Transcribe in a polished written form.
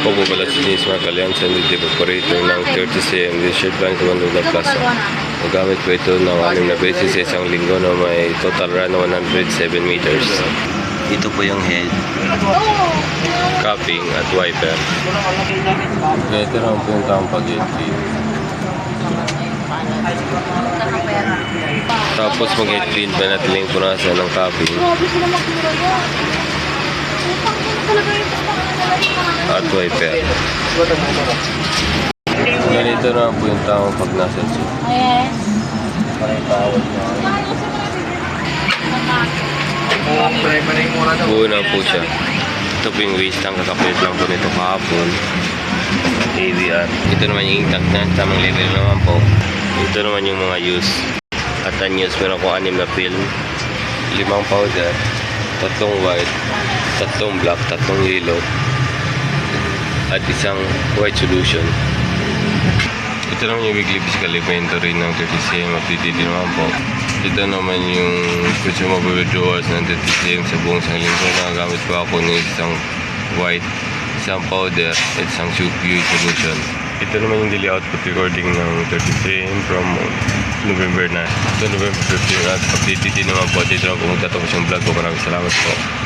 Ako po pala si James Marcalian, sensitive operator ng 30cm District Bank sa Manila Plaza. Magamit po ito ng 6 na beses sa isang linggo na may total run na 107 meters. Ito po yung head, cupping at wiper. Ito naman po yung tamang pag-head. Tapos mag-head clean pa natin yung punasan ng cupping at wiper. Ganito naman po yung tamang pag-nasal siya. Yes. Buo na po siya. Ito po yung waste tank, kakapit lang po nito kahapon. AVR. Ito naman yung tank na, tamang level naman po. Ito naman yung mga use. At unused, meron ko 6 na film, 5 powder, 3 white, 3 black, 3 yellow, at isang white solution. Ito naman yung weekly physical inventory ng 30cm of DTD naman po. Ito naman yung consumable withdrawals ng 30cm sa buong isang linggo. Nagagamit po ako ng isang white, isang powder, at isang pure solution. Ito naman yung daily output recording ng 30cm from November na. Ito November 15 at pag DTD naman po. Dito na po magtatapos yung vlog ko. Maraming salamat po.